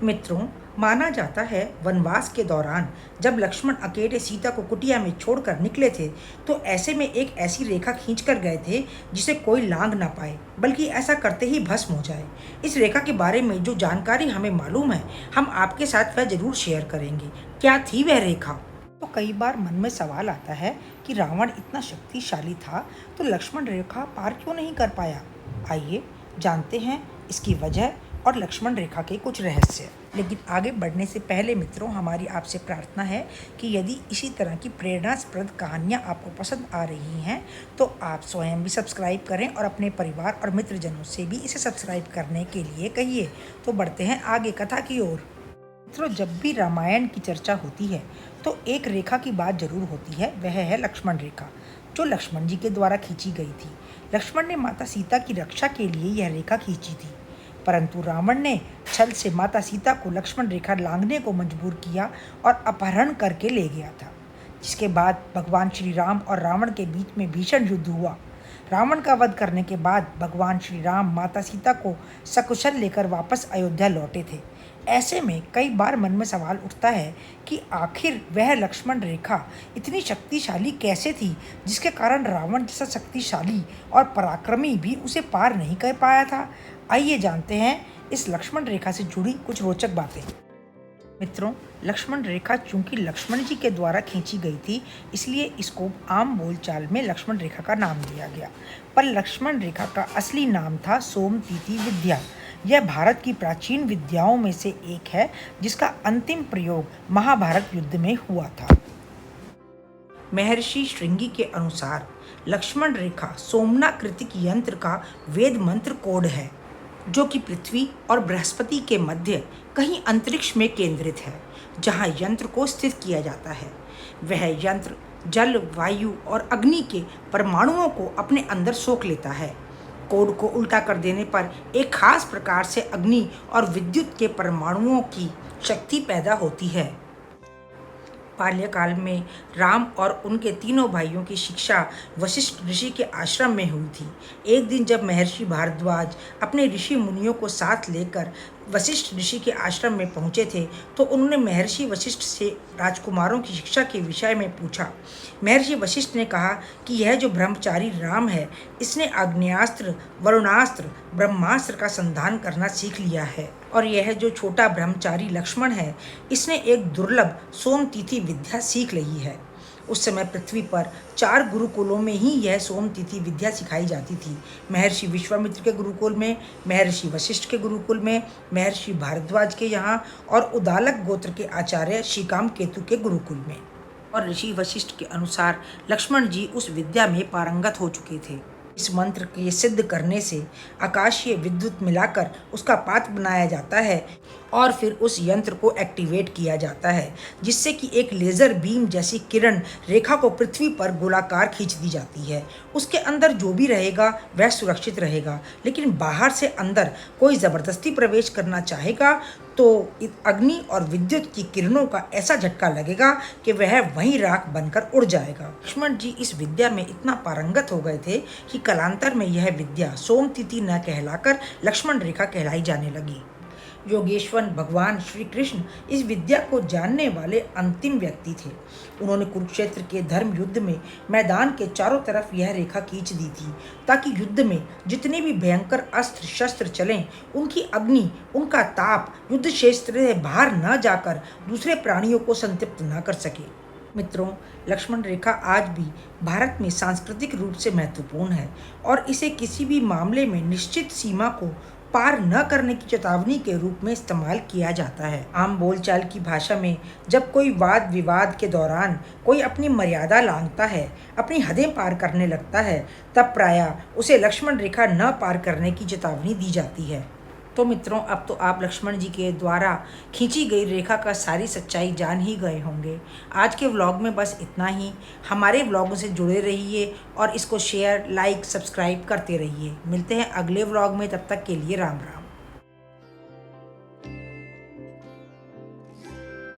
मित्रों, माना जाता है वनवास के दौरान जब लक्ष्मण अकेले सीता को कुटिया में छोड़कर निकले थे तो ऐसे में एक ऐसी रेखा खींचकर गए थे जिसे कोई लांघ ना पाए, बल्कि ऐसा करते ही भस्म हो जाए। इस रेखा के बारे में जो जानकारी हमें मालूम है हम आपके साथ वह जरूर शेयर करेंगे। क्या थी वह रेखा? तो कई बार मन में सवाल आता है कि रावण इतना शक्तिशाली था तो लक्ष्मण रेखा पार क्यों नहीं कर पाया। आइए जानते हैं इसकी वजह और लक्ष्मण रेखा के कुछ रहस्य। लेकिन आगे बढ़ने से पहले मित्रों, हमारी आपसे प्रार्थना है कि यदि इसी तरह की प्रेरणास्पद कहानियाँ आपको पसंद आ रही हैं तो आप स्वयं भी सब्सक्राइब करें और अपने परिवार और मित्रजनों से भी इसे सब्सक्राइब करने के लिए कहिए। तो बढ़ते हैं आगे कथा की ओर। मित्रों, जब भी रामायण की चर्चा होती है तो एक रेखा की बात जरूर होती है, वह है लक्ष्मण रेखा, जो लक्ष्मण जी के द्वारा खींची गई थी। लक्ष्मण ने माता सीता की रक्षा के लिए यह रेखा खींची थी, परंतु रावण ने छल से माता सीता को लक्ष्मण रेखा लांघने को मजबूर किया और अपहरण करके ले गया था, जिसके बाद भगवान श्री राम और रावण के बीच में भीषण युद्ध हुआ। रावण का वध करने के बाद भगवान श्री राम माता सीता को सकुशल लेकर वापस अयोध्या लौटे थे। ऐसे में कई बार मन में सवाल उठता है कि आखिर वह लक्ष्मण रेखा इतनी शक्तिशाली कैसे थी जिसके कारण रावण जैसा शक्तिशाली और पराक्रमी भी उसे पार नहीं कर पाया था। आइए जानते हैं इस लक्ष्मण रेखा से जुड़ी कुछ रोचक बातें। मित्रों, लक्ष्मण रेखा चूंकि लक्ष्मण जी के द्वारा खींची गई थी इसलिए इसको आम बोलचाल में लक्ष्मण रेखा का नाम दिया गया, पर लक्ष्मण रेखा का असली नाम था सोमतीति विद्या। यह भारत की प्राचीन विद्याओं में से एक है जिसका अंतिम प्रयोग महाभारत युद्ध में हुआ था। महर्षि श्रृंगी के अनुसार लक्ष्मण रेखा सोमनाकृतिक यंत्र का वेद मंत्र कोड है, जो कि पृथ्वी और बृहस्पति के मध्य कहीं अंतरिक्ष में केंद्रित है, जहां यंत्र को स्थित किया जाता है। वह यंत्र जल, वायु और अग्नि के परमाणुओं को अपने अंदर सोख लेता है। कोड को उल्टा कर देने पर एक खास प्रकार से अग्नि और विद्युत के परमाणुओं की शक्ति पैदा होती है। बाल्यकाल में राम और उनके तीनों भाइयों की शिक्षा वशिष्ठ ऋषि के आश्रम में हुई थी। एक दिन जब महर्षि भारद्वाज अपने ऋषि मुनियों को साथ लेकर वशिष्ठ ऋषि के आश्रम में पहुंचे थे तो उन्होंने महर्षि वशिष्ठ से राजकुमारों की शिक्षा के विषय में पूछा। महर्षि वशिष्ठ ने कहा कि यह जो ब्रह्मचारी राम है इसने आग्नेयास्त्र, वरुणास्त्र, ब्रह्मास्त्र का संधान करना सीख लिया है, और यह जो छोटा ब्रह्मचारी लक्ष्मण है इसने एक दुर्लभ सोमतीति विद्या सीख ली है। उस समय पृथ्वी पर 4 गुरुकुलों में ही यह सोमतीति विद्या सिखाई जाती थी। महर्षि विश्वामित्र के गुरुकुल में, महर्षि वशिष्ठ के गुरुकुल में, महर्षि भारद्वाज के यहाँ और उदालक गोत्र के आचार्य श्रीकाम केतु के गुरुकुल में। और ऋषि वशिष्ठ के अनुसार लक्ष्मण जी उस विद्या में पारंगत हो चुके थे। इस मंत्र के सिद्ध करने से आकाशीय विद्युत मिलाकर उसका पात्र बनाया जाता है और फिर उस यंत्र को एक्टिवेट किया जाता है, जिससे कि एक लेज़र बीम जैसी किरण रेखा को पृथ्वी पर गोलाकार खींच दी जाती है। उसके अंदर जो भी रहेगा वह सुरक्षित रहेगा, लेकिन बाहर से अंदर कोई ज़बरदस्ती प्रवेश करना चाहेगा तो अग्नि और विद्युत की किरणों का ऐसा झटका लगेगा कि वह वहीं राख बनकर उड़ जाएगा। लक्ष्मण जी इस विद्या में इतना पारंगत हो गए थे कि कालांतर में यह विद्या सोमतीति न कहलाकर लक्ष्मण रेखा कहलाई जाने लगी। योगेश्वर भगवान श्री कृष्ण इस विद्या को जानने वाले अंतिम व्यक्ति थे। उन्होंने कुरुक्षेत्र के धर्म युद्ध में मैदान के चारों तरफ यह रेखा खींच दी थी, ताकि युद्ध में जितने भी भयंकर अस्त्र शस्त्र चलें उनकी अग्नि, उनका ताप युद्ध क्षेत्र से बाहर न जाकर दूसरे प्राणियों को संतृप्त न कर सके। मित्रों, लक्ष्मण रेखा आज भी भारत में सांस्कृतिक रूप से महत्वपूर्ण है और इसे किसी भी मामले में निश्चित सीमा को पार न करने की चेतावनी के रूप में इस्तेमाल किया जाता है। आम बोलचाल की भाषा में जब कोई वाद विवाद के दौरान कोई अपनी मर्यादा लांघता है, अपनी हदें पार करने लगता है, तब प्रायः उसे लक्ष्मण रेखा न पार करने की चेतावनी दी जाती है। तो मित्रों, अब तो आप लक्ष्मण जी के द्वारा खींची गई रेखा का सारी सच्चाई जान ही गए होंगे। आज के व्लॉग में बस इतना ही। हमारे व्लॉगों से जुड़े रहिए और इसको शेयर, लाइक, सब्सक्राइब करते रहिए। मिलते हैं अगले व्लॉग में, तब तक के लिए राम राम।